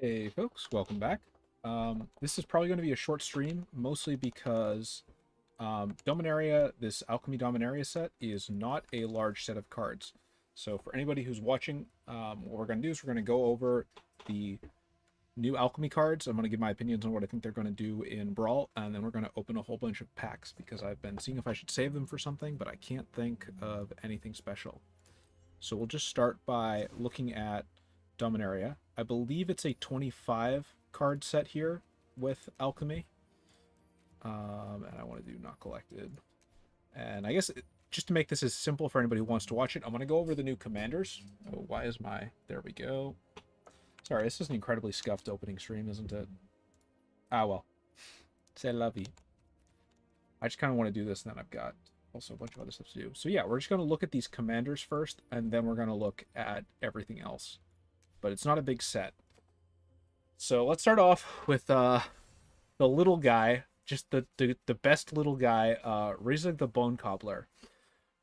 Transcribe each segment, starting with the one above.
Hey folks, welcome back. This is probably going to be a short stream, mostly because Dominaria, this Alchemy Dominaria set, is not a large set of cards. So for anybody who's watching, what we're going to do is we're going to go over the new Alchemy cards. I'm going to give my opinions on what I think they're going to do in Brawl, and then we're going to open a whole bunch of packs, because I've been seeing if I should save them for something, but I can't think of anything special. So we'll just start by looking at Dominaria. I believe it's a 25 card set here with Alchemy. And I want to do not collected. And I guess just to make this as simple for anybody who wants to watch it, I'm going to go over the new commanders. Oh, why is my... There we go. Sorry, this is an incredibly scuffed opening stream, isn't it? Ah, well. C'est la vie. I just kind of want to do this, and then I've got also a bunch of other stuff to do. So yeah, we're just going to look at these commanders first, and then we're going to look at everything else. But it's not a big set. So let's start off with the little guy, just the best little guy, Rizig the Bone Cobbler.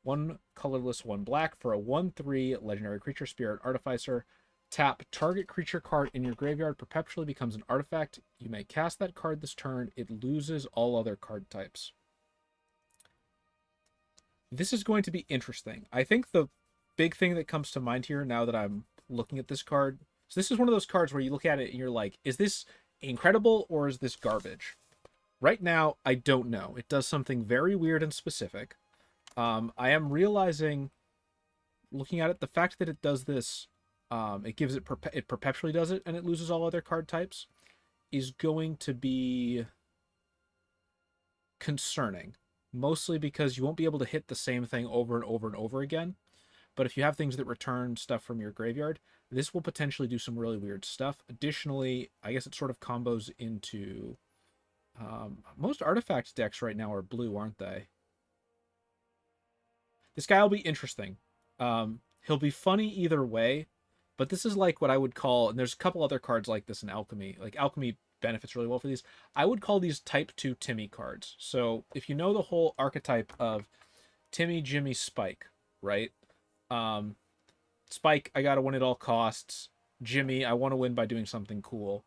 1 colorless, 1 black for a 1/3 legendary creature, Spirit Artificer. Tap target creature card in your graveyard perpetually becomes an artifact. You may cast that card this turn. It loses all other card types. This is going to be interesting. I think the big thing that comes to mind here now that I'm looking at this card, so this is one of those cards where you look at it and you're like, is this incredible or is this garbage? Right now, I don't know. It does something very weird and specific. I am realizing, looking at it, the fact that it does this, it gives it, it perpetually does it, and it loses all other card types, is going to be concerning. Mostly because you won't be able to hit the same thing over and over and over again. But if you have things that return stuff from your graveyard, this will potentially do some really weird stuff. Additionally, I guess it sort of combos into... most artifact decks right now are blue, aren't they? This guy will be interesting. He'll be funny either way, but this is like what I would call... And there's a couple other cards like this in Alchemy. Like, Alchemy benefits really well for these. I would call these Type 2 Timmy cards. So, if you know the whole archetype of Timmy, Jimmy, Spike, right? Spike, I gotta win at all costs. Jimmy, I want to win by doing something cool.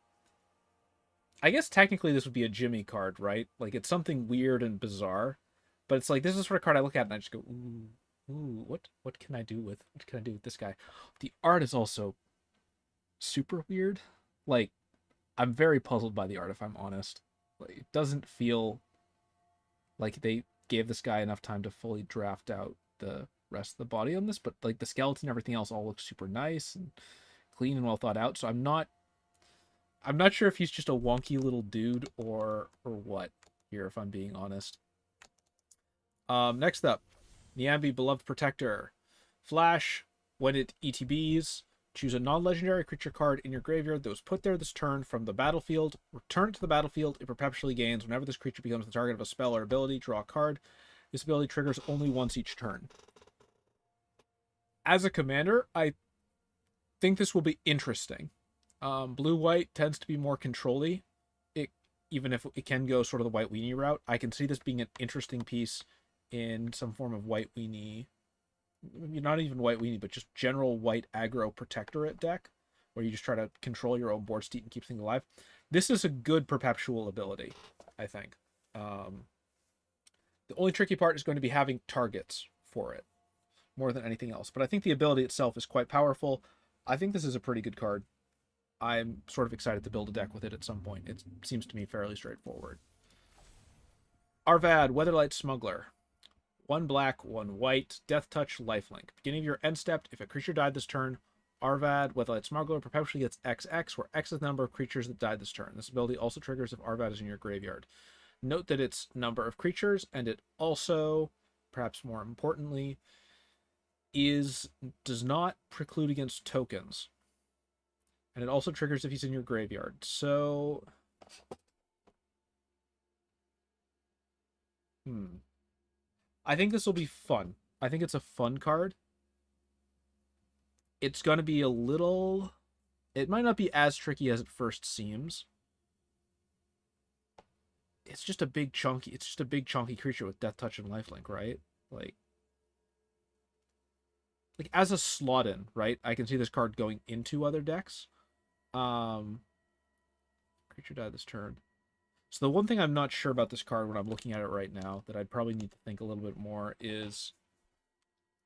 I guess technically this would be a Jimmy card, right? Like, it's something weird and bizarre, but it's like, this is the sort of card I look at and I just go, ooh, what can I do with this guy? The art is also super weird. Like, I'm very puzzled by the art, if I'm honest. Like, it doesn't feel like they gave this guy enough time to fully draft out the rest of the body on this, but like the skeleton and everything else all looks super nice and clean and well thought out. So I'm not sure if he's just a wonky little dude or what here, if I'm being honest. Next up, Yamby, Beloved Protector. Flash, when it ETBs, choose a non-legendary creature card in your graveyard that was put there this turn from the battlefield. Return it to the battlefield. It perpetually gains. Whenever this creature becomes the target of a spell or ability, draw a card. This ability triggers only once each turn. As a commander, I think this will be interesting. Blue-white tends to be more control-y. Even if it can go sort of the white weenie route, I can see this being an interesting piece in some form of white weenie, not even white weenie, but just general white aggro protectorate deck, where you just try to control your own board state and keep things alive. This is a good perpetual ability, I think. The only tricky part is going to be having targets for it, more than anything else. But I think the ability itself is quite powerful. I think this is a pretty good card. I'm sort of excited to build a deck with it at some point. It seems to me fairly straightforward. Arvad, Weatherlight Smuggler. 1 black, 1 white, Death Touch, Lifelink. Beginning of your end step, if a creature died this turn, Arvad, Weatherlight Smuggler, perpetually gets XX, where X is the number of creatures that died this turn. This ability also triggers if Arvad is in your graveyard. Note that it's number of creatures, and it also, perhaps more importantly, does not preclude against tokens. And it also triggers if he's in your graveyard. So... I think this will be fun. I think it's a fun card. It's going to be a little... It might not be as tricky as it first seems. It's just a big chunky creature with Death Touch and Lifelink, right? Like as a slot in, right? I can see this card going into other decks. Creature died this turn. So the one thing I'm not sure about this card when I'm looking at it right now that I'd probably need to think a little bit more is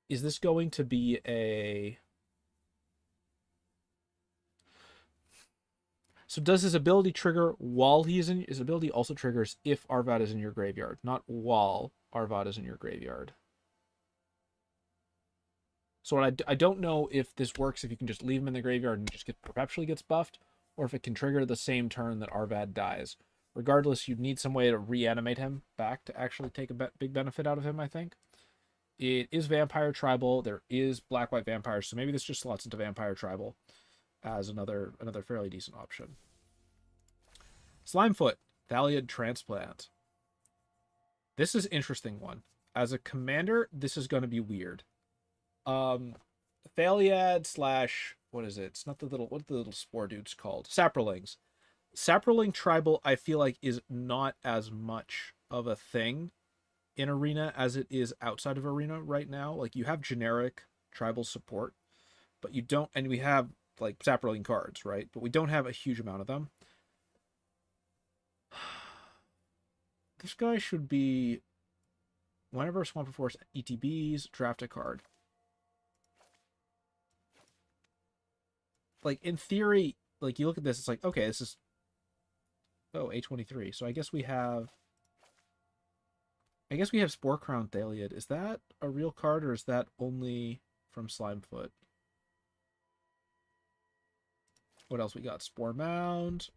this going to be a... So does his ability trigger while he's in... His ability also triggers if Arvad is in your graveyard, not while Arvad is in your graveyard. So I don't know if this works if you can just leave him in the graveyard and just perpetually gets buffed, or if it can trigger the same turn that Arvad dies. Regardless, you'd need some way to reanimate him back to actually take a big benefit out of him, I think. It is Vampire Tribal. There is Black-White Vampires, so maybe this just slots into Vampire Tribal as another fairly decent option. Slimefoot, Thaliad Transplant. This is an interesting one. As a commander, this is going to be weird. Thaliad slash... What is it? It's not the little... What are the little spore dudes called? Saprolings. Saproling Tribal, I feel like, is not as much of a thing in Arena as it is outside of Arena right now. Like, you have generic tribal support, but you don't... And we have, like, Saproling cards, right? But we don't have a huge amount of them. This guy should be... Whenever Swamp Force ETBs, draft a card. Like, in theory, like, you look at this, it's like, okay, this is... Oh, A23. So I guess we have... Spore Crown Thaliad. Is that a real card, or is that only from Slimefoot? What else we got? Spore Mound.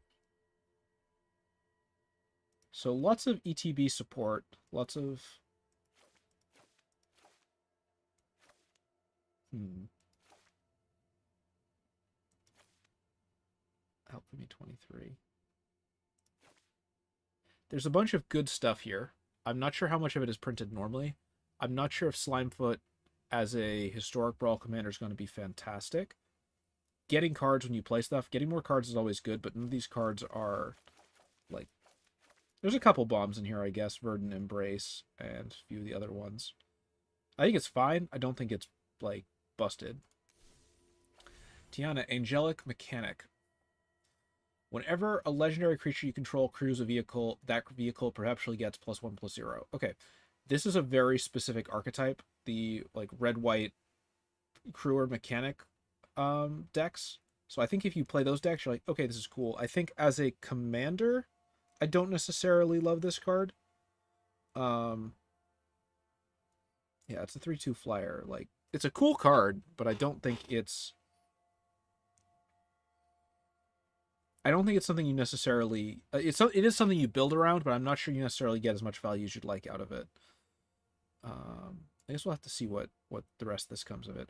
So lots of ETB support. Lots of... Alchemy 23. There's a bunch of good stuff here. I'm not sure how much of it is printed normally. I'm not sure if Slimefoot as a Historic Brawl commander is going to be fantastic. Getting cards when you play stuff, getting more cards is always good, but none of these cards are, like... There's a couple bombs in here, I guess. Verdant Embrace and a few of the other ones. I think it's fine. I don't think it's, like, busted. Tiana, Angelic Mechanic. Whenever a legendary creature you control crews a vehicle, that vehicle perpetually gets +1/+0. Okay, this is a very specific archetype. The, like, red-white crewer mechanic decks. So I think if you play those decks, you're like, okay, this is cool. I think as a commander, I don't necessarily love this card. Yeah, it's a 3/2 flyer. Like, it's a cool card, but I don't think it's... I don't think it's something you necessarily... It is something you build around, but I'm not sure you necessarily get as much value as you'd like out of it. I guess we'll have to see what the rest of this comes of it.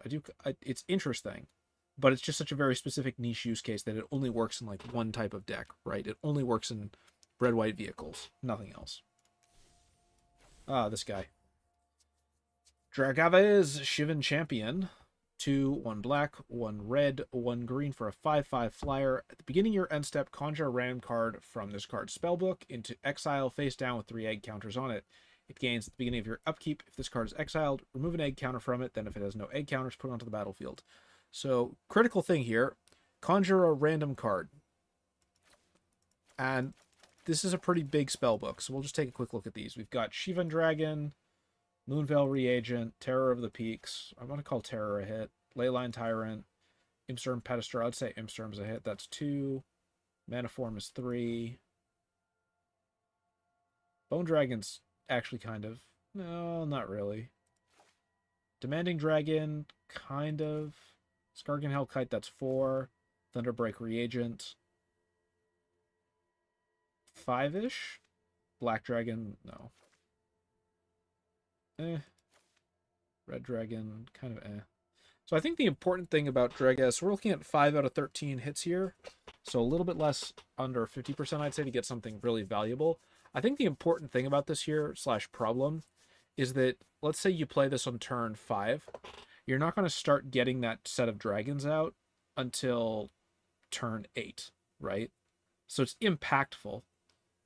It's interesting, but it's just such a very specific niche use case that it only works in, like, one type of deck, right? It only works in red-white vehicles, nothing else. This guy. Dragavez Shivan Champion. 2, 1 black, 1 red, 1 green for a 5/5 flyer. At the beginning of your end step, conjure a random card from this card's spellbook into exile face down with 3 egg counters on it. It gains at the beginning of your upkeep. If this card is exiled, remove an egg counter from it. Then if it has no egg counters, put it onto the battlefield. So, critical thing here, conjure a random card. And this is a pretty big spellbook, so we'll just take a quick look at these. We've got Shivan Dragon, Moonveil Reagent, Terror of the Peaks. I'm going to call Terror a hit. Leyline Tyrant, Imsturm Pedestal. I'd say Imsturm's a hit. That's 2. Maniform is 3. Bone Dragon's actually kind of... No, not really. Demanding Dragon, kind of. Skargan Hellkite, that's 4. Thunderbreak Reagent. 5-ish? Black Dragon, no. Red Dragon, kind of So I think the important thing about Dragas, we're looking at 5 out of 13 hits here. So a little bit less, under 50%, I'd say, to get something really valuable. I think the important thing about this here, / problem, is that, let's say you play this on turn 5. You're not going to start getting that set of dragons out until turn 8, right? So it's impactful,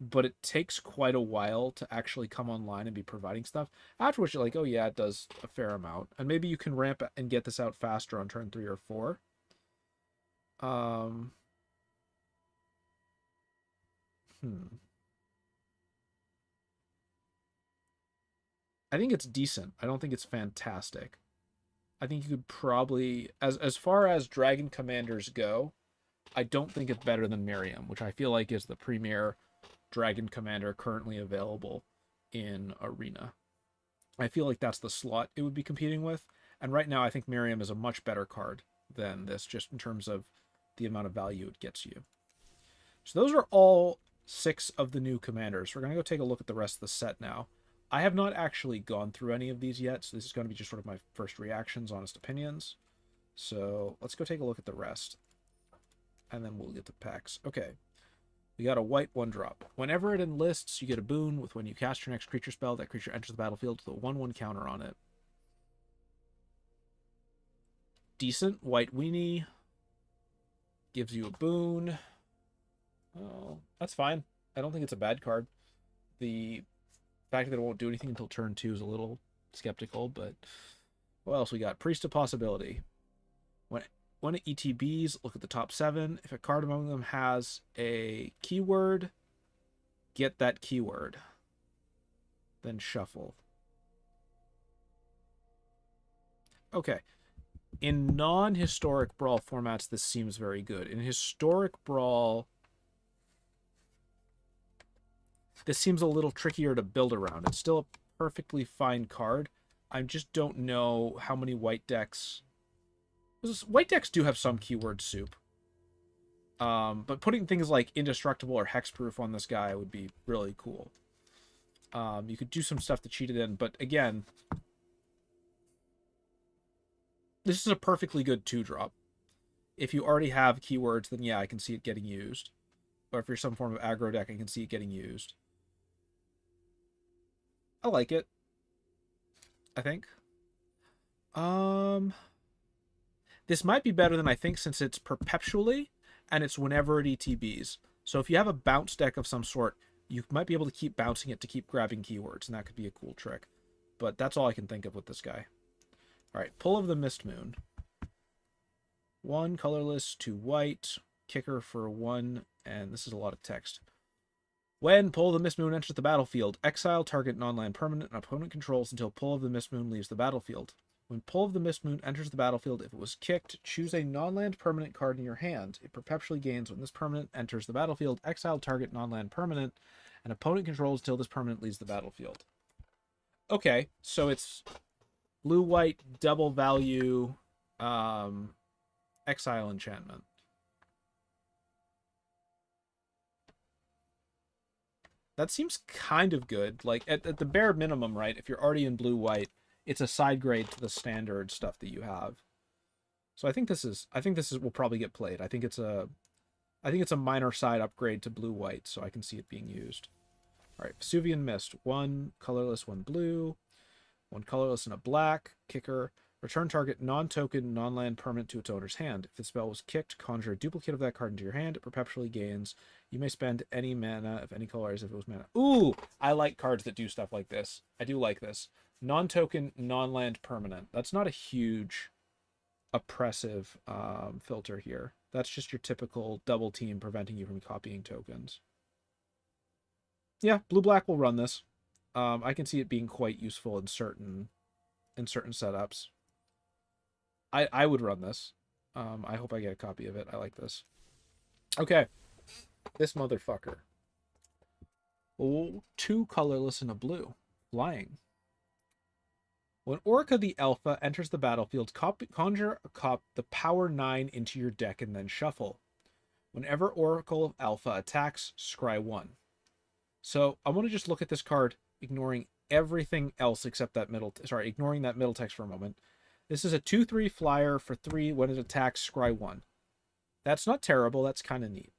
but it takes quite a while to actually come online and be providing stuff. After which you're like, oh yeah, it does a fair amount. And maybe you can ramp and get this out faster on turn 3 or 4. I think it's decent. I don't think it's fantastic. I think you could probably, as far as Dragon Commanders go, I don't think it's better than Miriam, which I feel like is the premier Dragon Commander currently available in Arena. I feel like that's the slot it would be competing with. And right now, I think Miriam is a much better card than this, just in terms of the amount of value it gets you. So those are all 6 of the new commanders. We're going to go take a look at the rest of the set now. I have not actually gone through any of these yet, so this is going to be just sort of my first reactions, honest opinions. So let's go take a look at the rest, and then we'll get to packs. Okay, we got a white 1-drop. Whenever it enlists, you get a boon with when you cast your next creature spell, that creature enters the battlefield with a 1/1 counter on it. Decent. White weenie. Gives you a boon. Oh, that's fine. I don't think it's a bad card. The fact that it won't do anything until turn 2 is a little skeptical, but what else we got? Priest of Possibility. When it ETBs, look at the top 7. If a card among them has a keyword, get that keyword. Then shuffle. Okay. In non-Historic Brawl formats, this seems very good. In Historic Brawl, this seems a little trickier to build around. It's still a perfectly fine card. I just don't know how many white decks... White decks do have some keyword soup. But putting things like Indestructible or Hexproof on this guy would be really cool. You could do some stuff to cheat it in, but again... This is a perfectly good 2-drop. If you already have keywords, then yeah, I can see it getting used. Or if you're some form of aggro deck, I can see it getting used. I like it. I think. This might be better than I think, since it's perpetually, and it's whenever it ETBs. So if you have a bounce deck of some sort, you might be able to keep bouncing it to keep grabbing keywords, and that could be a cool trick. But that's all I can think of with this guy. Alright, Pull of the Mist Moon. 1 colorless, 2 white, kicker for 1, and this is a lot of text. When Pull of the Mist Moon enters the battlefield, exile target non-land permanent and opponent controls until Pull of the Mist Moon leaves the battlefield. When Pull of the Mist Moon enters the battlefield, if it was kicked, choose a non-land permanent card in your hand. It perpetually gains when this permanent enters the battlefield, exile target non-land permanent, and opponent controls until this permanent leaves the battlefield. Okay, so it's blue-white, double value, exile enchantment. That seems kind of good. Like, at the bare minimum, right, if you're already in blue-white, it's a side grade to the standard stuff that you have. So I think this will probably get played. I think it's a minor side upgrade to blue-white, so I can see it being used. All right, Vesuvian Mist. 1 colorless, 1 blue. 1 colorless and a black. Kicker. Return target non-token, non-land permanent to its owner's hand. If the spell was kicked, conjure a duplicate of that card into your hand. It perpetually gains. You may spend any mana of any color as if it was mana. Ooh! I like cards that do stuff like this. I do like this. Non-token, non-land permanent. That's not a huge oppressive filter here. That's just your typical double team preventing you from copying tokens. Yeah, blue-black will run this. I can see it being quite useful in certain setups. I would run this. I hope I get a copy of it. I like this. Okay. This motherfucker. Oh, 2 colorless and a blue. Flying. When Orca the Alpha enters the battlefield, conjure the power 9 into your deck and then shuffle. Whenever Oracle of Alpha attacks, scry 1. So I want to just look at this card, ignoring everything else except that ignoring that middle text for a moment. This is a 2/3 flyer for 3. When it attacks, scry 1. That's not terrible. That's kind of neat.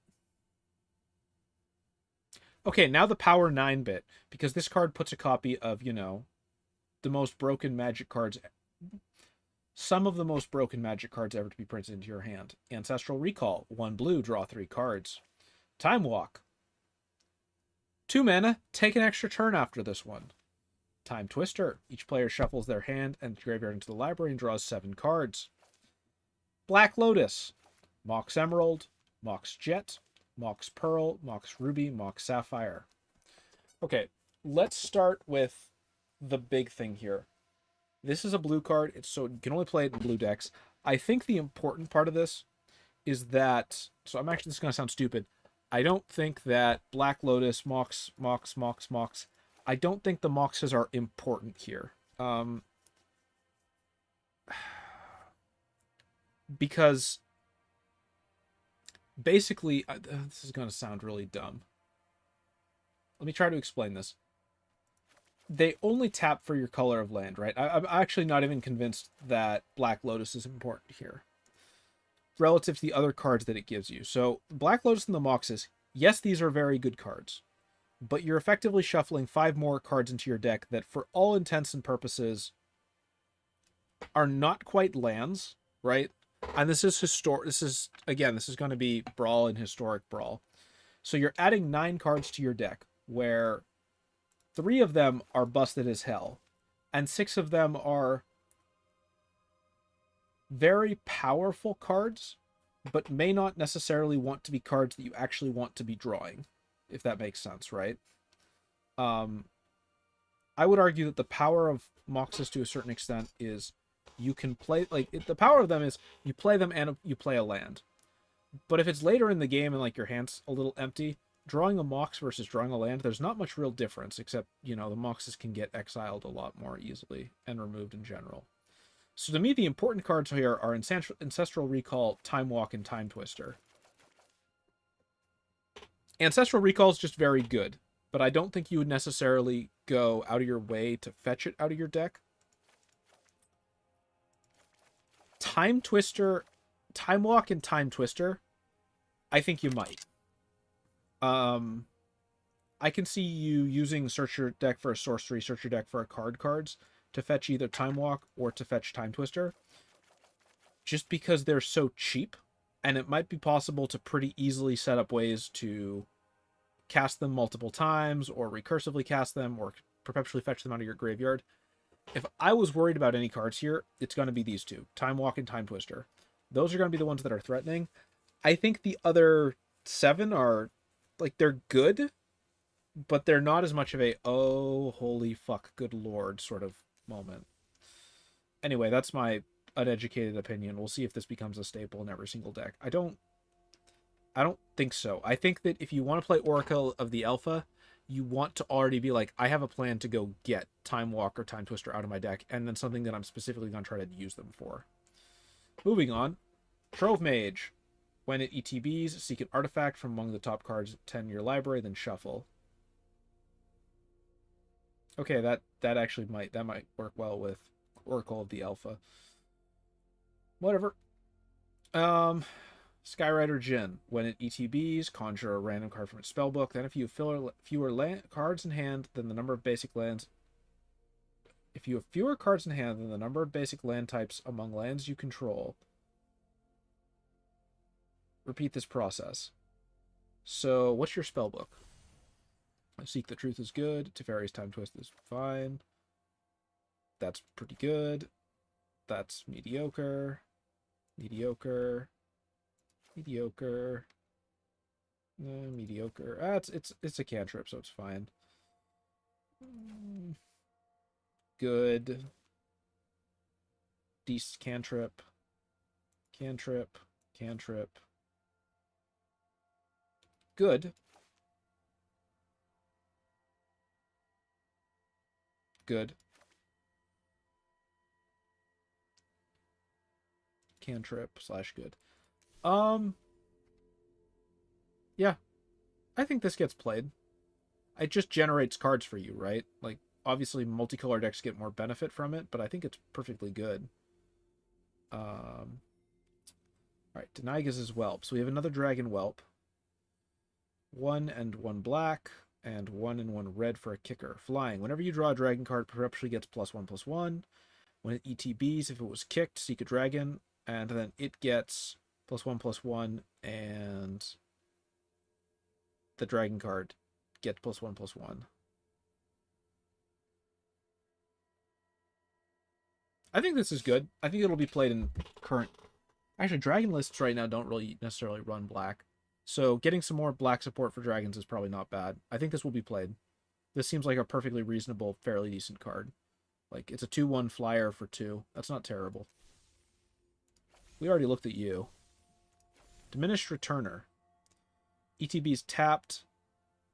Okay, now the power 9 bit, because this card puts a copy of, you know, the most broken magic cards, some of the most broken magic cards ever to be printed into your hand. Ancestral Recall. 1 blue, draw 3 cards. Time Walk. 2 mana, take an extra turn after this one. Time Twister. Each player shuffles their hand and graveyard into the library and draws 7 cards. Black Lotus. Mox Emerald. Mox Jet. Mox Pearl, Mox Ruby, Mox Sapphire. Okay, let's start with the big thing here. This is a blue card, so you can only play it in blue decks. I think the important part of this is that, so I'm actually, this is going to sound stupid. I don't think that Black Lotus, Mox, I don't think the Moxes are important here. Because basically, this is going to sound really dumb. Let me try to explain this. They only tap for your color of land, right? I'm actually not even convinced that Black Lotus is important here relative to the other cards that it gives you. So Black Lotus and the Moxes, yes, these are very good cards, but you're effectively shuffling 5 more cards into your deck that for all intents and purposes are not quite lands, right? And this is again, this is going to be Brawl and Historic Brawl. So you're adding 9 cards to your deck where 3 of them are busted as hell, and 6 of them are very powerful cards, but may not necessarily want to be cards that you actually want to be drawing, if that makes sense, right? I would argue that the power of Moxes to a certain extent is you can play, like, the power of them is you play them and you play a land. But if it's later in the game and, like, your hand's a little empty, drawing a Mox versus drawing a land, there's not much real difference, except, you know, the Moxes can get exiled a lot more easily and removed in general. So to me, the important cards here are Ancestral Recall, Time Walk, and Time Twister. Ancestral Recall is just very good, but I don't think you would necessarily go out of your way to fetch it out of your deck. Time Twister, Time Walk, and Time Twister, I think you might. I can see you using Search Your Deck for a sorcery, Search Your Deck for a cards to fetch either Time Walk or to fetch Time Twister, just because they're so cheap, and it might be possible to pretty easily set up ways to cast them multiple times, or recursively cast them, or perpetually fetch them out of your graveyard. If I was worried about any cards here, it's going to be these 2, Time Walk and Time Twister. Those are going to be the ones that are threatening. I think the other 7 are, like, they're good, but they're not as much of a, oh, holy fuck, good lord sort of moment. Anyway, that's my uneducated opinion. We'll see if this becomes a staple in every single deck. I don't think so. I think that if you want to play Oracle of the Alpha, you want to already be like, I have a plan to go get Time Walk or Time Twister out of my deck, and then something that I'm specifically going to try to use them for. Moving on. Trove Mage. When it ETBs, seek an artifact from among the top cards 10 in your library, then shuffle. Okay, that actually might work well with Oracle of the Alpha. Whatever. Skyrider Djinn. When it ETBs, conjure a random card from its spellbook. Then if you have fewer cards in hand than the number of basic lands... If you have fewer cards in hand than the number of basic land types among lands you control... Repeat this process. So, what's your spellbook? Seek the Truth is good. Teferi's Time Twist is fine. That's pretty good. That's mediocre. Mediocre. Mediocre. Mediocre. It's a cantrip, so it's fine. Good. Decent cantrip. Cantrip. Cantrip. Good. Good. Cantrip / good. Yeah. I think this gets played. It just generates cards for you, right? Like, obviously multicolor decks get more benefit from it, but I think it's perfectly good. Alright, Denaiga's Whelp. So we have another Dragon Whelp. 1 and 1 black, and 1 and 1 red for a kicker. Flying. Whenever you draw a dragon card, perpetually gets +1/+1. When it ETBs, if it was kicked, seek a dragon, and then it gets +1/+1, and the dragon card gets +1/+1. I think this is good. I think it'll be played in current... Actually, dragon lists right now don't really necessarily run black. So getting some more black support for dragons is probably not bad. I think this will be played. This seems like a perfectly reasonable, fairly decent card. Like, it's a 2/1 flyer for 2. That's not terrible. We already looked at you. Diminished Returner. ETB's tapped.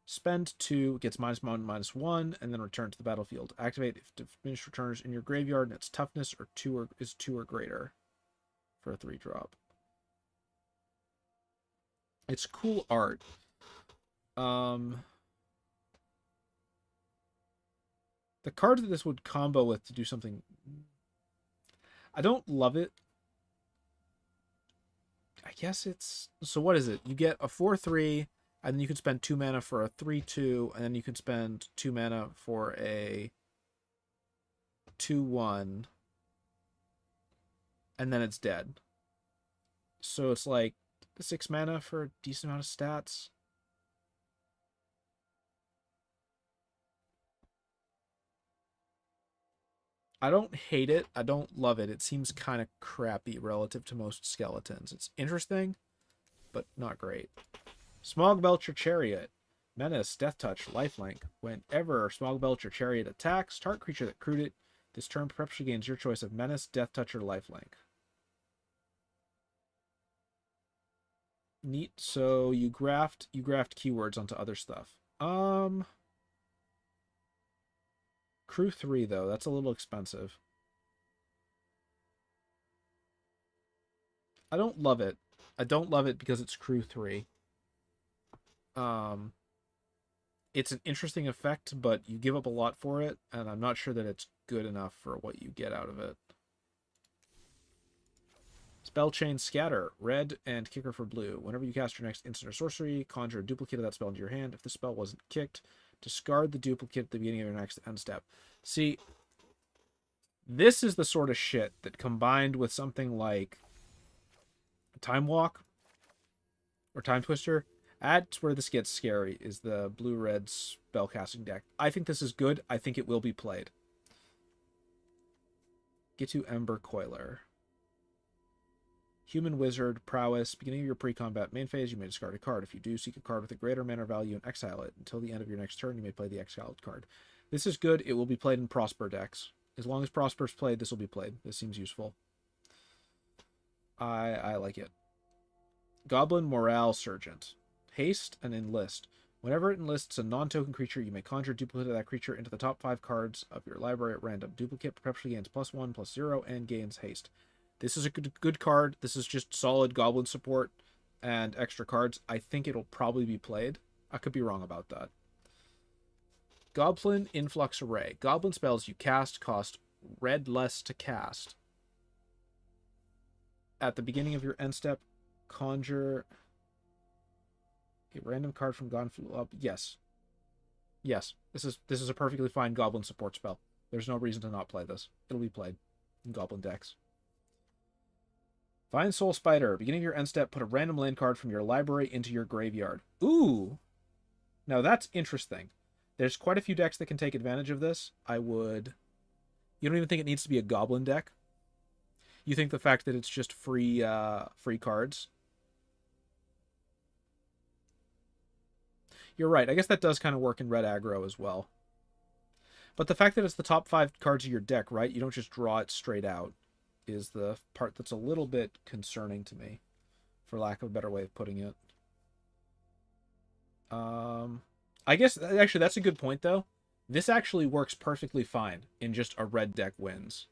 Spend 2, gets -1/-1, and then return to the battlefield. Activate if diminished returners in your graveyard and its toughness is 2 or greater for a 3-drop. It's cool art. The card that this would combo with to do something, I don't love it. I guess it's, so what is it? You get a 4/3, and then you can spend 2 mana for a 3/2, and then you can spend 2 mana for a 2/1, and then it's dead. So it's like 6 mana for a decent amount of stats. I don't hate it. I don't love it. It seems kind of crappy relative to most skeletons. It's interesting, but not great. Smogbelcher Chariot. Menace, Death Touch, Lifelink. Whenever Smogbelcher Chariot attacks, target creature that crewed it this turn perpetually gains your choice of Menace, Death Touch, or Lifelink. Neat. So you graft keywords onto other stuff. Crew 3, though. That's a little expensive. I don't love it. I don't love it because it's Crew 3. It's an interesting effect, but you give up a lot for it, and I'm not sure that it's good enough for what you get out of it. Spell Chain Scatter. Red and kicker for blue. Whenever you cast your next instant or sorcery, conjure a duplicate of that spell into your hand. If the spell wasn't kicked, discard the duplicate at the beginning of your next end step. See, this is the sort of shit that, combined with something like Time Walk or Time Twister, that's where this gets scary, is the blue-red spellcasting deck. I think this is good. I think it will be played. Get to Ember Coiler. Human Wizard, Prowess. Beginning of your pre-combat main phase, you may discard a card. If you do, seek a card with a greater mana value and exile it. Until the end of your next turn, you may play the exiled card. This is good. It will be played in Prosper decks. As long as Prosper's played, this will be played. This seems useful. I like it. Goblin Morale Sergeant. Haste and enlist. Whenever it enlists a non-token creature, you may conjure a duplicate of that creature into the top 5 cards of your library at random. Duplicate perpetually gains +1/+0 and gains haste. This is a good card. This is just solid goblin support and extra cards. I think it'll probably be played. I could be wrong about that. Goblin Influx Array. Goblin spells you cast cost red less to cast. At the beginning of your end step, conjure a random card from Gonflu. Yes. Yes. This is a perfectly fine goblin support spell. There's no reason to not play this. It'll be played in goblin decks. Vine Soul Spider. Beginning of your end step, put a random land card from your library into your graveyard. Ooh! Now that's interesting. There's quite a few decks that can take advantage of this. You don't even think it needs to be a goblin deck? You think the fact that it's just free cards? You're right. I guess that does kind of work in red aggro as well. But the fact that it's the top 5 cards of your deck, right? You don't just draw it straight out, is the part that's a little bit concerning to me, for lack of a better way of putting it. I guess, actually, that's a good point, though. This actually works perfectly fine in just a red deck wins.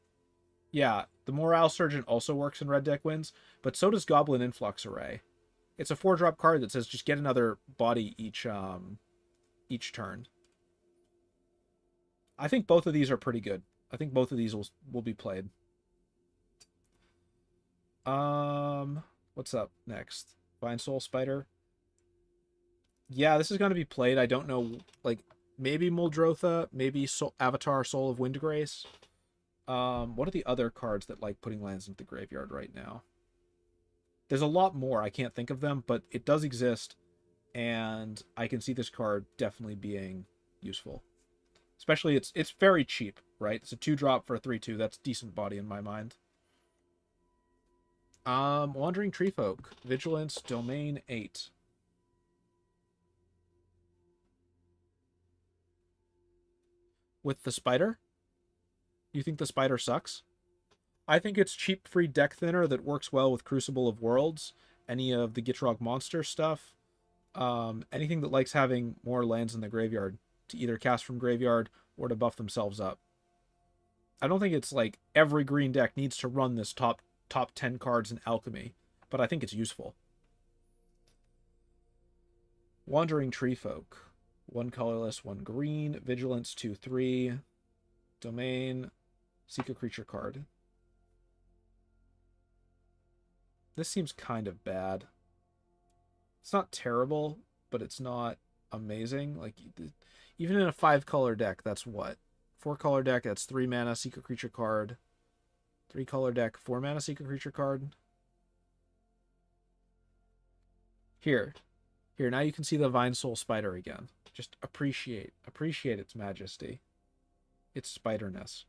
Yeah, the Morale Sergeant also works in red deck wins, but so does Goblin Influx Array. It's a 4-drop card that says just get another body each turn. I think both of these are pretty good. I think both of these will be played. What's up next? Vine Soul Spider. Yeah, this is going to be played. I don't know, like, maybe Muldrotha, maybe Avatar Soul of Windgrace. What are the other cards that like putting lands into the graveyard right now? There's a lot more. I can't think of them, but it does exist, and I can see this card definitely being useful. Especially, it's very cheap, right? It's a 2-drop for a 3/2. That's decent body in my mind. Wandering Treefolk. Vigilance, Domain 8. with the spider? You think the spider sucks? I think it's cheap free deck thinner that works well with Crucible of Worlds, any of the Gitrog monster stuff, anything that likes having more lands in the graveyard to either cast from graveyard or to buff themselves up. I don't think it's like every green deck needs to run this top 10 cards in Alchemy, but I think it's useful. Wandering Tree Folk. 1 colorless, 1 green, Vigilance 2/3, Domain, seek a creature card. This seems kind of bad. It's not terrible, but it's not amazing. Like, even in a 5-color deck, that's what? 4-color deck, that's 3 mana, seek a creature card. 3-color deck, 4 mana, seek a creature card. Here, now you can see the Vine Soul Spider again. Just appreciate its majesty. Its spiderness.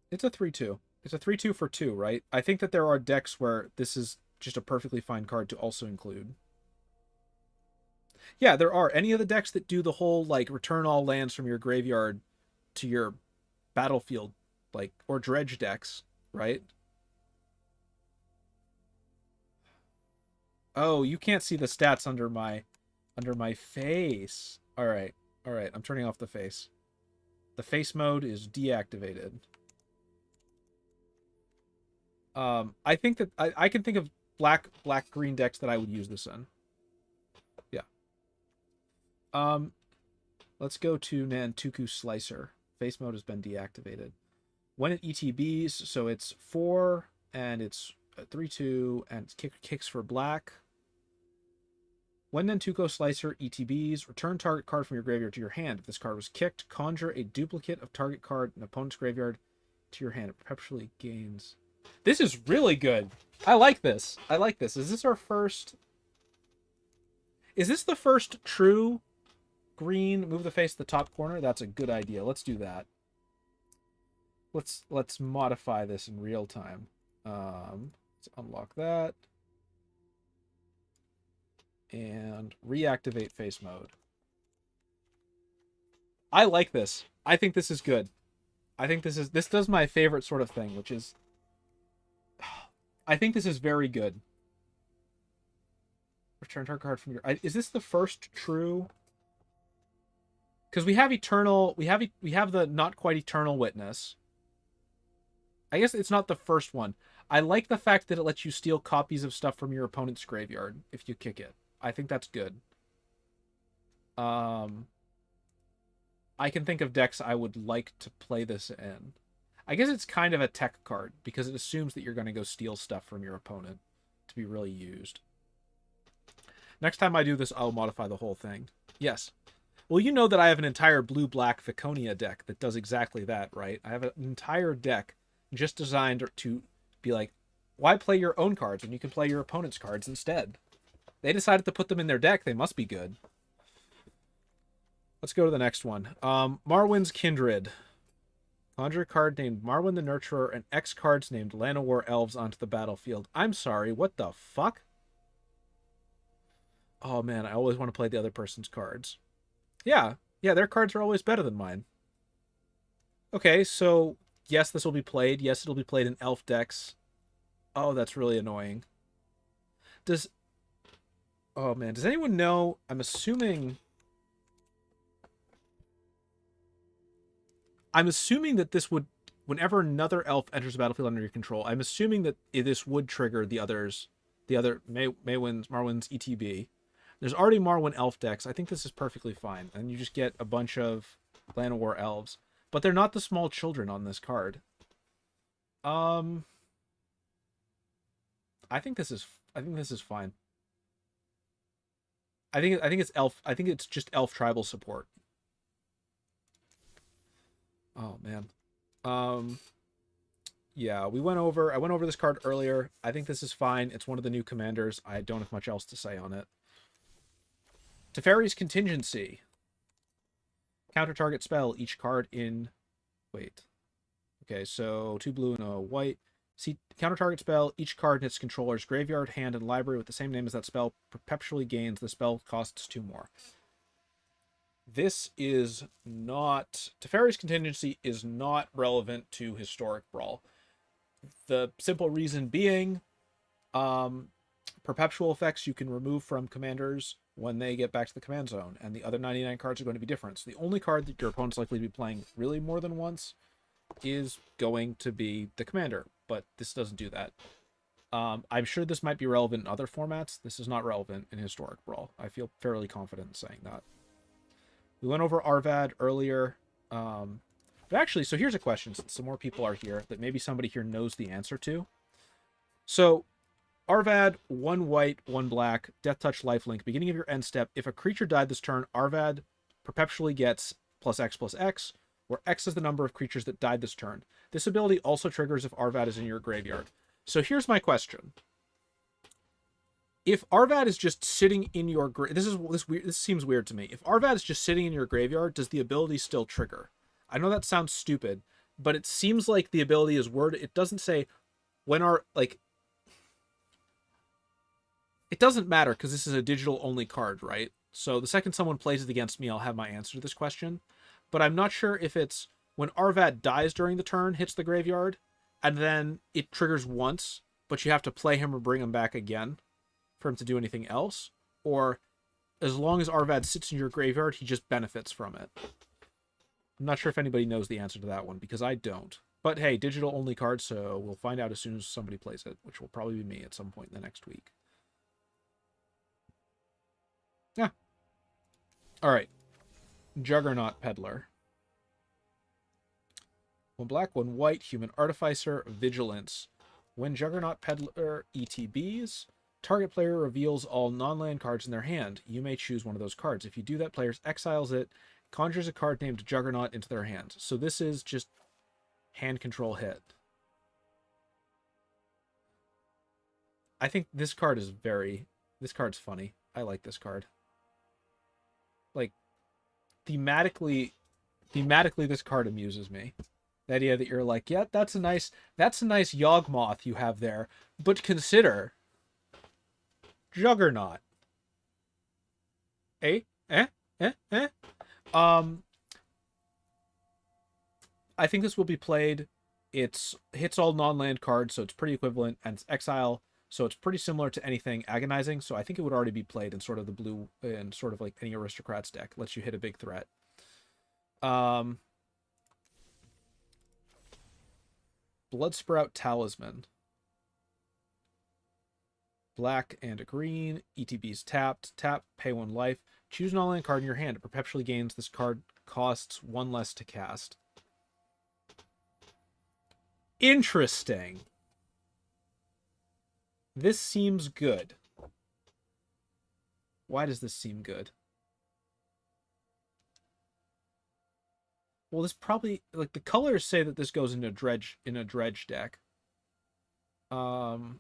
It's a 3/2. It's a 3/2 for 2, right? I think that there are decks where this is just a perfectly fine card to also include. Yeah, there are. Any of the decks that do the whole, like, return all lands from your graveyard to your battlefield, like, or dredge decks, right? Oh, you can't see the stats under my face. All right. I'm turning off the face. The face mode is deactivated. I think that I can think of black green decks that I would use this in. Yeah. Let's go to Nantuku Slicer. Face mode has been deactivated. When it ETBs, so it's 4 and it's 3/2 and it kicks for black. When Nantuko Slicer ETBs, return target card from your graveyard to your hand. If this card was kicked, conjure a duplicate of target card in opponent's graveyard to your hand. It perpetually gains. This is really good. I like this. Is this our first... Is this the first true green move the face to the top corner? That's a good idea. Let's do that. Let's modify this in real time. Let's unlock that. And reactivate face mode. I like this. I think this is good. I think this does my favorite sort of thing, which is... I think this is very good. Return target card from your... Is this the first true... Because we have Eternal... We have the not quite Eternal Witness. I guess it's not the first one. I like the fact that it lets you steal copies of stuff from your opponent's graveyard if you kick it. I think that's good. I can think of decks I would like to play this in. I guess it's kind of a tech card, because it assumes that you're going to go steal stuff from your opponent to be really used. Next time I do this, I'll modify the whole thing. Yes. Well, you know that I have an entire blue-black Viconia deck that does exactly that, right? I have an entire deck just designed to be like, why play your own cards when you can play your opponent's cards instead? They decided to put them in their deck. They must be good. Let's go to the next one. Marwyn's Kindred. Conjure a card named Marwyn the Nurturer and X cards named Llanowar Elves onto the battlefield. I'm sorry, what the fuck? Oh man, I always want to play the other person's cards. Yeah, their cards are always better than mine. Okay, so yes, this will be played. Yes, it'll be played in elf decks. Oh, that's really annoying. Oh man, does anyone know? I'm assuming that this would, whenever another elf enters the battlefield under your control, I'm assuming that this would trigger the other Marwyn's ETB. There's already Marwyn elf decks. I think this is perfectly fine. And you just get a bunch of Llanowar elves. But they're not the small children on this card. I think this is fine. I think it's elf. I think it's just elf tribal support. Oh man. Yeah, I went over this card earlier. I think this is fine. It's one of the new commanders. I don't have much else to say on it. Teferi's Contingency. Counter target spell. Each card in... Wait. Okay, so 2 blue and a white. See, counter target spell. Each card in its controller's graveyard, hand, and library with the same name as that spell perpetually gains. The spell costs 2 more. This is not... Teferi's Contingency is not relevant to Historic Brawl. The simple reason being, perpetual effects you can remove from commanders when they get back to the command zone, and the other 99 cards are going to be different. So the only card that your opponent's likely to be playing really more than once is going to be the commander, but this doesn't do that. I'm sure this might be relevant in other formats. This is not relevant in Historic Brawl. I feel fairly confident in saying that. We went over Arvad earlier. But actually, so here's a question, since some more people are here, that maybe somebody here knows the answer to. So, Arvad, 1 white, 1 black, Death Touch, Lifelink. Beginning of your end step, if a creature died this turn, Arvad perpetually gets +X/+X, where X is the number of creatures that died this turn. This ability also triggers if Arvad is in your graveyard. So here's my question. If Arvad is just sitting in your this seems weird to me. If Arvad is just sitting in your graveyard, does the ability still trigger? I know that sounds stupid, but it seems like the ability is worded. It doesn't say when it doesn't matter because this is a digital only card, right? So the second someone plays it against me, I'll have my answer to this question. But I'm not sure if it's when Arvad dies during the turn, hits the graveyard, and then it triggers once, but you have to play him or bring him back again for him to do anything else, or as long as Arvad sits in your graveyard, he just benefits from it. I'm not sure if anybody knows the answer to that one, because I don't. But hey, digital only card, so we'll find out as soon as somebody plays it, which will probably be me at some point in the next week. Yeah. Alright. Juggernaut Peddler. 1 black, 1 white, Human Artificer, Vigilance. When Juggernaut Peddler ETBs, target player reveals all non-land cards in their hand. You may choose one of those cards. If you do that, players exiles it, conjures a card named Juggernaut into their hand. So this is just hand control hit. I think this card is this card's funny. I like this card. Like, thematically this card amuses me. The idea that you're like, yeah, that's a nice Yawgmoth you have there, but consider Juggernaut. I think this will be played. It's hits all non-land cards, so it's pretty equivalent, and it's exile, so it's pretty similar to anything agonizing. So I think it would already be played in sort of the blue, in sort of like any Aristocrats deck. Lets you hit a big threat. Bloodsprout Talisman. Black and a green. ETB's tapped. Tap, pay 1 life. Choose an all-in card in your hand. It perpetually gains. This card costs 1 less to cast. Interesting. This seems good. Why does this seem good? Well, this probably, like, the colors say that this goes into a dredge deck. No,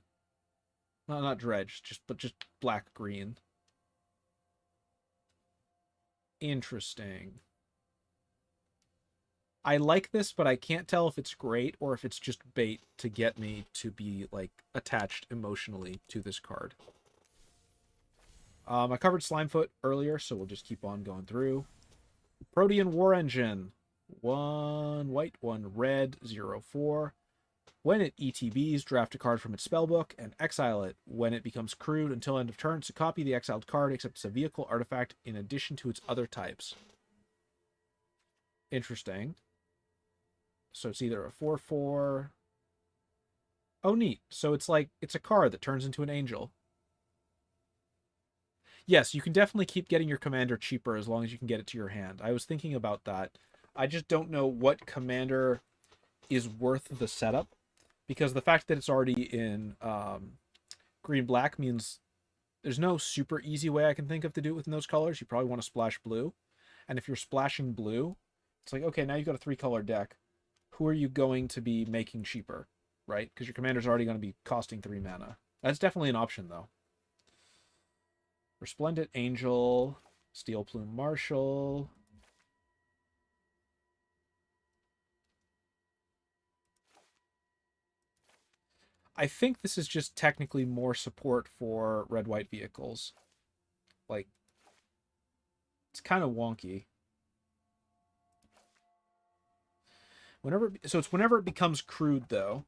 not dredge, just black green. Interesting. I like this, but I can't tell if it's great or if it's just bait to get me to be, like, attached emotionally to this card. I covered Slimefoot earlier, so we'll just keep on going through. Protean War Engine. 1 white, 1 red, 0/4. When it ETBs, draft a card from its spellbook and exile it. When it becomes crewed until end of turn, so copy the exiled card, except it's a vehicle artifact in addition to its other types. Interesting. So it's either a 4/4. Oh, neat. So it's like, it's a card that turns into an angel. Yes, you can definitely keep getting your commander cheaper as long as you can get it to your hand. I was thinking about that. I just don't know what commander is worth the setup, because the fact that it's already in green-black means there's no super easy way I can think of to do it within those colors. You probably want to splash blue. And if you're splashing blue, it's like, okay, now you've got a 3-color deck. Who are you going to be making cheaper, right? Because your commander's already going to be costing 3 mana. That's definitely an option, though. Resplendent Angel, Steel Plume Marshal. I think this is just technically more support for red-white vehicles. Like, it's kind of wonky. So it's whenever it becomes crude, though.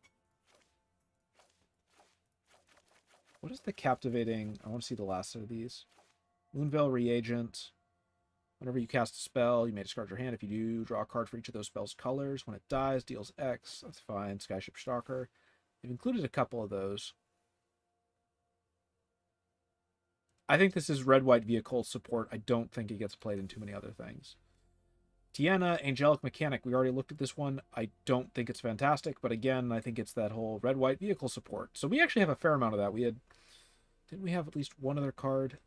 What is the captivating? I want to see the last of these. Moonveil Reagent. Whenever you cast a spell, you may discard your hand. If you do, draw a card for each of those spells' colors. When it dies, deals X. That's fine. Skyship Stalker. They've included a couple of those. I think this is red-white vehicle support. I don't think it gets played in too many other things. Tiana, Angelic Mechanic. We already looked at this one. I don't think it's fantastic, but again, I think it's that whole red-white vehicle support. So we actually have a fair amount of that. Didn't we have at least one other card?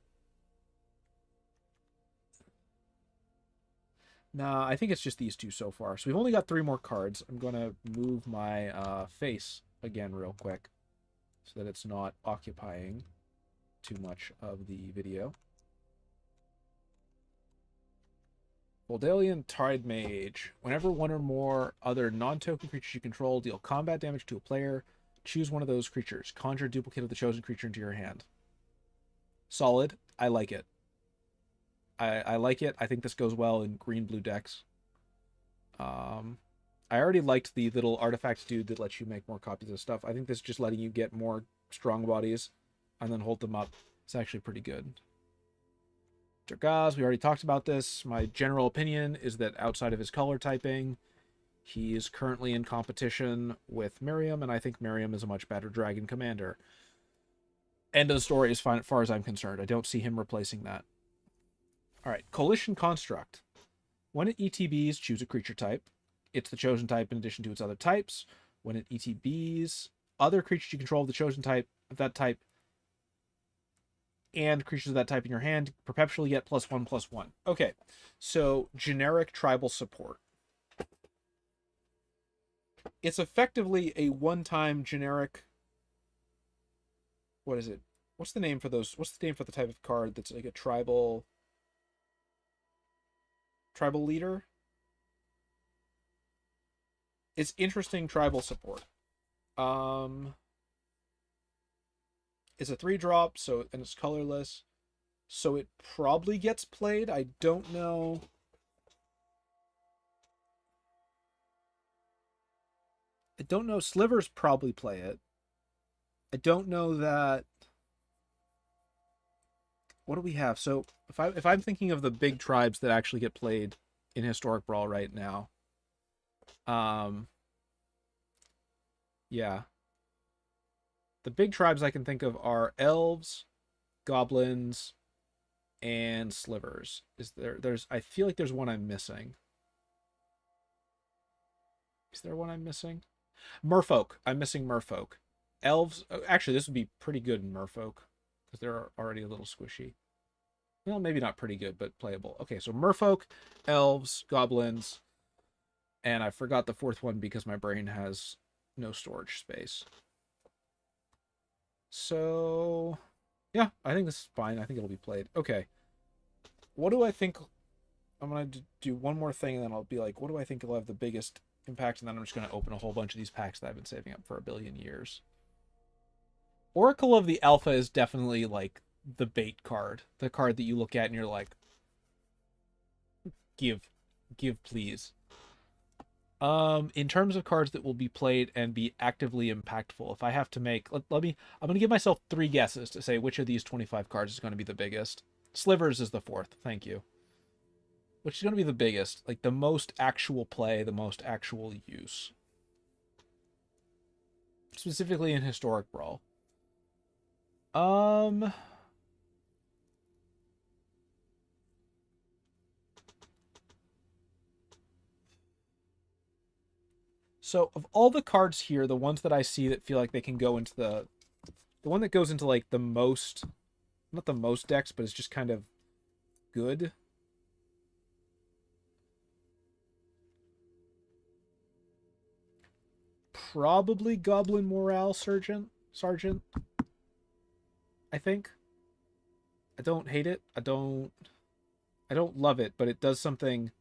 Nah, I think it's just these two so far. So we've only got 3 more cards. I'm going to move my face again real quick so that it's not occupying too much of the video. Voldalian Trove Mage. Whenever one or more other non-token creatures you control deal combat damage to a player, choose one of those creatures. Conjure a duplicate of the chosen creature into your hand. Solid. I like it. I like it. I think this goes well in green-blue decks. I already liked the little artifact dude that lets you make more copies of stuff. I think this is just letting you get more strong bodies and then hold them up. It's actually pretty good. Durgaz, we already talked about this. My general opinion is that outside of his color typing, he is currently in competition with Miriam, and I think Miriam is a much better dragon commander. End of the story as far as I'm concerned. I don't see him replacing that. All right, Coalition Construct. When it ETBs, choose a creature type. It's the chosen type in addition to its other types. When it ETBs, other creatures you control of the chosen type of that type and creatures of that type in your hand perpetually get +1/+1. Okay, so generic tribal support. It's effectively a one-time generic. What is it? What's the name for those? What's the name for the type of card that's like a tribal leader? It's interesting tribal support. It's a 3-drop, and it's colorless, so it probably gets played. I don't know. Slivers probably play it. I don't know that. What do we have? So if I'm thinking of the big tribes that actually get played in Historic Brawl right now, yeah. The big tribes I can think of are elves, goblins, and slivers. I feel like there's one I'm missing. Is there one I'm missing? Merfolk. I'm missing merfolk. Elves. Actually, this would be pretty good in merfolk because they're already a little squishy. Well, maybe not pretty good, but playable. Okay, so merfolk, elves, goblins, and I forgot the 4th one because my brain has no storage space. So, yeah, I think this is fine. I think it'll be played. Okay. What do I think? I'm going to do one more thing, and then I'll be like, what do I think will have the biggest impact? And then I'm just going to open a whole bunch of these packs that I've been saving up for a billion years. Oracle of the Alpha is definitely, like, the bait card. The card that you look at and you're like, give, please. In terms of cards that will be played and be actively impactful, if I have to make, I'm going to give myself 3 guesses to say which of these 25 cards is going to be the biggest. Slivers is the 4th. Thank you. Which is going to be the biggest, like the most actual play, the most actual use. Specifically in Historic Brawl. So of all the cards here, the ones that I see that feel like they can go into the one that goes into like the most, not the most decks, but it's just kind of good. Probably Goblin Morale Sergeant. I think. I don't hate it. I don't love it, but it does something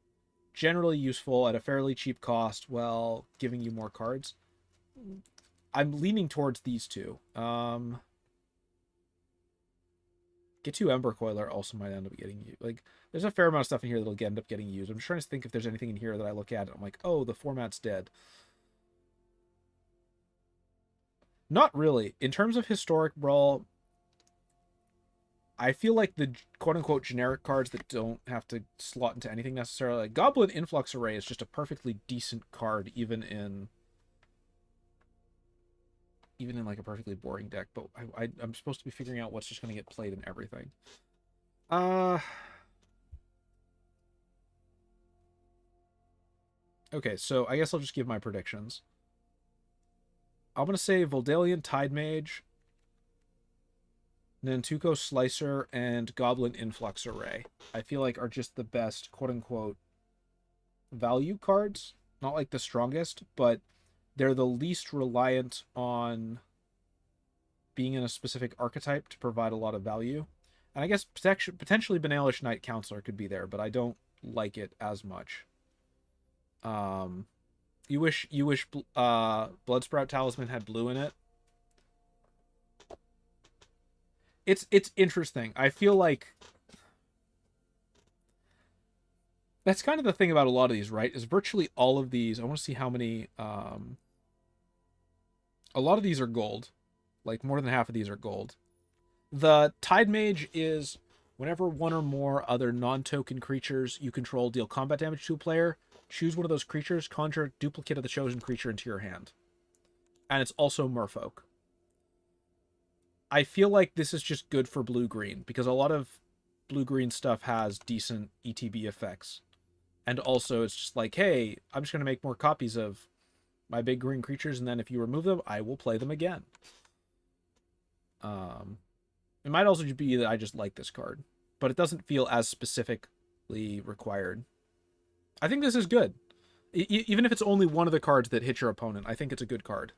generally useful at a fairly cheap cost while giving you more cards. I'm leaning towards these two. Get 2 Ember Coiler also might end up getting used. Like, there's a fair amount of stuff in here that'll end up getting used. I'm just trying to think if there's anything in here that I look at and I'm like, oh, the format's dead. Not really. In terms of Historic Brawl, I feel like the quote-unquote generic cards that don't have to slot into anything necessarily, like Goblin Influx Array is just a perfectly decent card, even in like a perfectly boring deck, but I'm supposed to be figuring out what's just going to get played in everything. Okay, so I guess I'll just give my predictions. I'm going to say Voldalian Tide Mage, Nantuko Slicer, and Goblin Influx Array, I feel like are just the best quote-unquote value cards. Not like the strongest, but they're the least reliant on being in a specific archetype to provide a lot of value. And I guess potentially Banalish Knight Counselor could be there, but I don't like it as much. You wish Bloodsprout Talisman had blue in it. It's interesting. I feel like that's kind of the thing about a lot of these, right? Is virtually all of these. I want to see how many. A lot of these are gold. Like more than half of these are gold. The Tide Mage is whenever one or more other non-token creatures you control deal combat damage to a player, choose one of those creatures, conjure a duplicate of the chosen creature into your hand. And it's also Merfolk. I feel like this is just good for blue-green, because a lot of blue-green stuff has decent ETB effects. And also, it's just like, hey, I'm just going to make more copies of my big green creatures, and then if you remove them, I will play them again. It might also be that I just like this card, but it doesn't feel as specifically required. I think this is good. Even if it's only one of the cards that hit your opponent, I think it's a good card.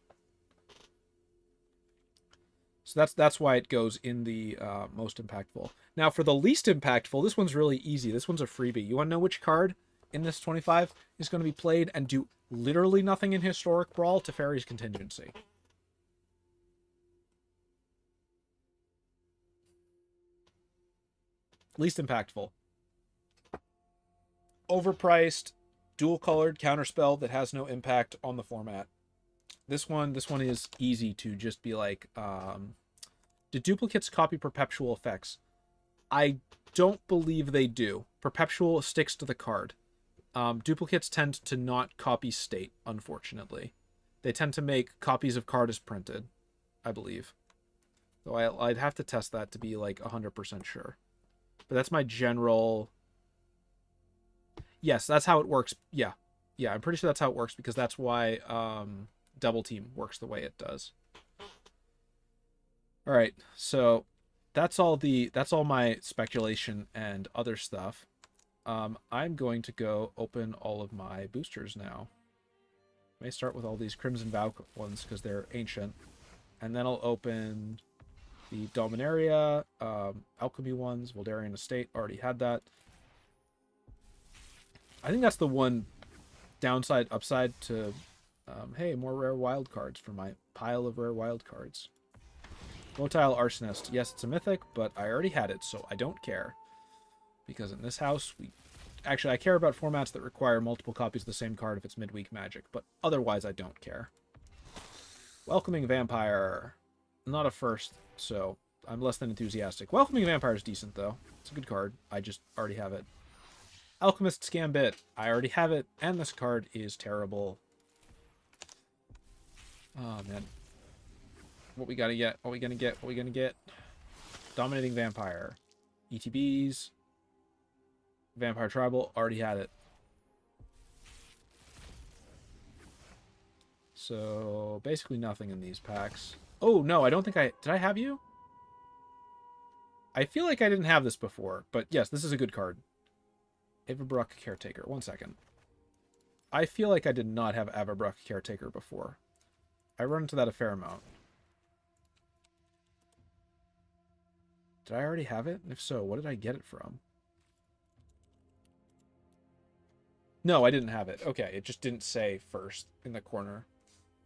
So that's why it goes in the most impactful. Now, for the least impactful, this one's really easy. This one's a freebie. You want to know which card in this 25 is going to be played and do literally nothing in Historic Brawl? Teferi's Contingency. Least impactful. Overpriced, dual-colored counterspell that has no impact on the format. This one is easy to just be like, do duplicates copy perpetual effects? I don't believe they do. Perpetual sticks to the card. Duplicates tend to not copy state, unfortunately. They tend to make copies of card as printed, I believe. Though I'd have to test that to be like 100% sure. But that's my general... Yes, that's how it works. Yeah, I'm pretty sure that's how it works, because that's why Double Team works the way it does. All right, so that's all my speculation and other stuff. I'm going to go open all of my boosters now. I may start with all these Crimson Vow ones because they're ancient, and then I'll open the Dominaria, Alchemy ones, Voldarian Estate, already had that. I think that's the one downside, upside to, hey, more rare wild cards for my pile of rare wild cards. Motile Arsonist. Yes, it's a mythic, but I already had it, so I don't care. Because in this house, actually, I care about formats that require multiple copies of the same card if it's midweek Magic, but otherwise I don't care. Welcoming Vampire. Not a first, so I'm less than enthusiastic. Welcoming Vampire is decent, though. It's a good card. I just already have it. Alchemist's Gambit. I already have it, and this card is terrible. Oh, man. What we gotta get? What we gonna get? What we gonna get? Dominating Vampire. ETBs. Vampire Tribal. Already had it. So, basically nothing in these packs. Oh, no, I don't think did I have you? I feel like I didn't have this before, but yes, this is a good card. Averbrook Caretaker. 1 second. I feel like I did not have Averbrook Caretaker before. I run into that a fair amount. Did I already have it? And if so, what did I get it from? No, I didn't have it. Okay, it just didn't say first in the corner.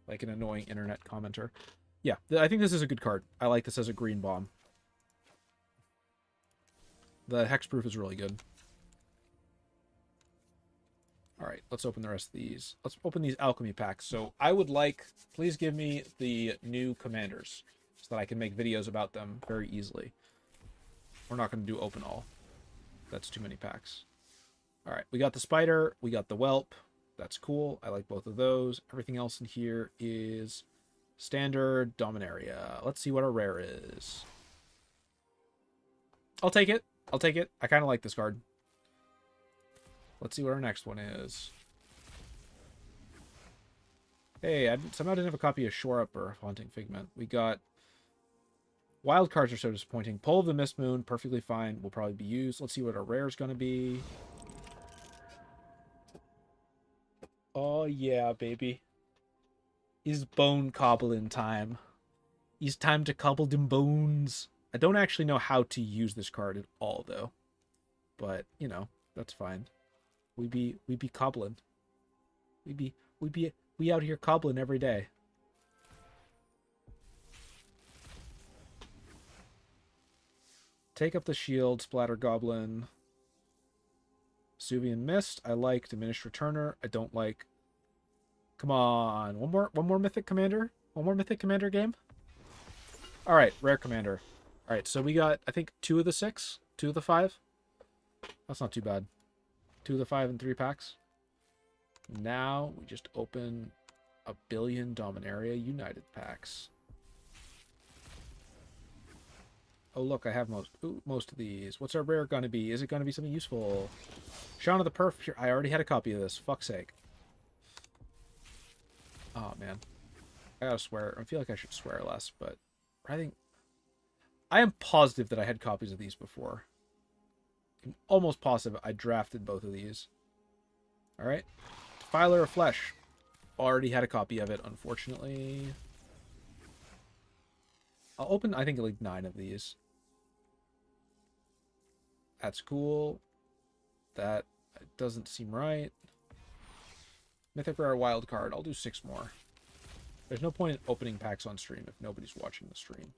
Like an annoying internet commenter. Yeah, I think this is a good card. I like this as a green bomb. The hexproof is really good. All right, let's open the rest of these. Let's open these alchemy packs. So I would like, please give me the new commanders so that I can make videos about them very easily. We're not going to do open all. That's too many packs. All right, we got the spider, we got the whelp. That's cool. I like both of those. Everything else in here is standard Dominaria. Let's see what our rare is. I'll take it. I'll take it. I kind of like this card. Let's see what our next one is. Hey, I somehow didn't have a copy of Shore Up or Haunting Figment. We got... Wild cards are so disappointing. Pull of the Mist Moon, perfectly fine. Will probably be used. Let's see what our rare is going to be. Oh, yeah, baby. It's bone cobbling time. It's time to cobble them bones. I don't actually know how to use this card at all, though. But, you know, that's fine. We be cobbling. We out here cobbling every day. Take up the shield, splatter goblin. Vesuvian Mist, I like. Diminished Returner, I don't like. Come on, one more mythic commander? One more mythic commander game? Alright, rare commander. Alright, so we got, I think, 2 of the 6? 2 of the 5? That's not too bad. 2 of the 5 and 3 packs. Now we just open a billion Dominaria United packs. Oh, look, I have most of these. What's our rare going to be? Is it going to be something useful? Shaun of the Perf. I already had a copy of this. Fuck's sake. Oh, man. I gotta swear. I feel like I should swear less, but I am positive that I had copies of these before. I'm almost positive I drafted both of these. Alright. Defiler of Flesh. Already had a copy of it, unfortunately. I'll open, I think, like 9 of these. That's cool. That doesn't seem right. Mythic Rare Wild Card. I'll do 6 more. There's no point in opening packs on stream if nobody's watching the stream.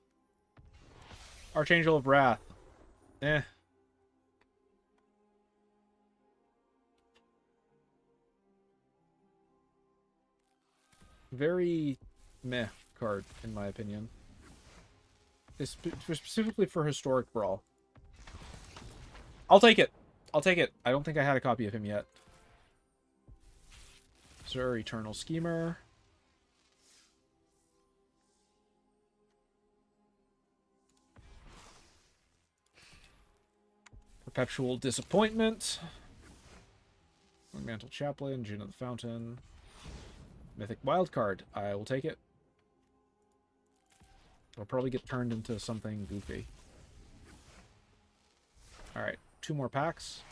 Archangel of Wrath. Eh. Very meh card, in my opinion. It's specifically for Historic Brawl. I'll take it. I'll take it. I don't think I had a copy of him yet. Sir, Eternal Schemer. Perpetual Disappointment. Untitled Chaplain, Djinn of the Fountain. Mythic Wildcard. I will take it. It'll probably get turned into something goofy. Alright, 2 more packs.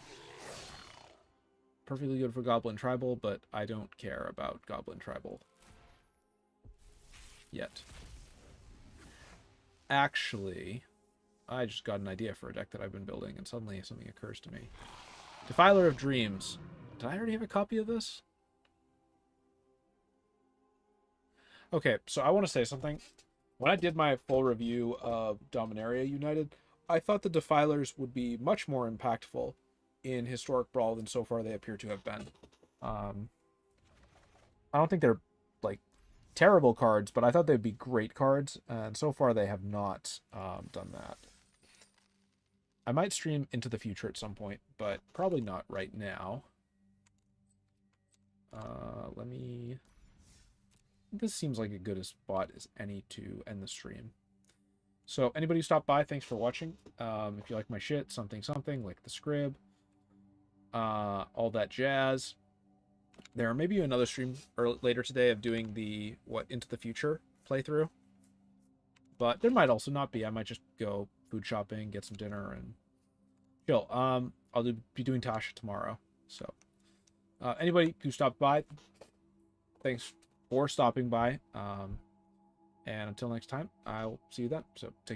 Perfectly good for Goblin Tribal, but I don't care about Goblin Tribal. Yet. Actually, I just got an idea for a deck that I've been building, and suddenly something occurs to me. Defiler of Dreams. Did I already have a copy of this? Okay, so I want to say something. When I did my full review of Dominaria United, I thought the Defilers would be much more impactful in Historic Brawl than so far they appear to have been. I don't think they're, like, terrible cards, but I thought they'd be great cards, and so far they have not done that. I might stream Into the Future at some point, but probably not right now. Let me... This seems like as good a spot as any to end the stream. So, anybody who stopped by, thanks for watching. If you like my shit, something, like the scrib, all that jazz. There may be another stream later today of doing the, Into the Future playthrough. But there might also not be. I might just go food shopping, get some dinner, and chill. I'll be doing Tasha tomorrow. So, anybody who stopped by, thanks for stopping by. And until next time, I'll see you then. So, take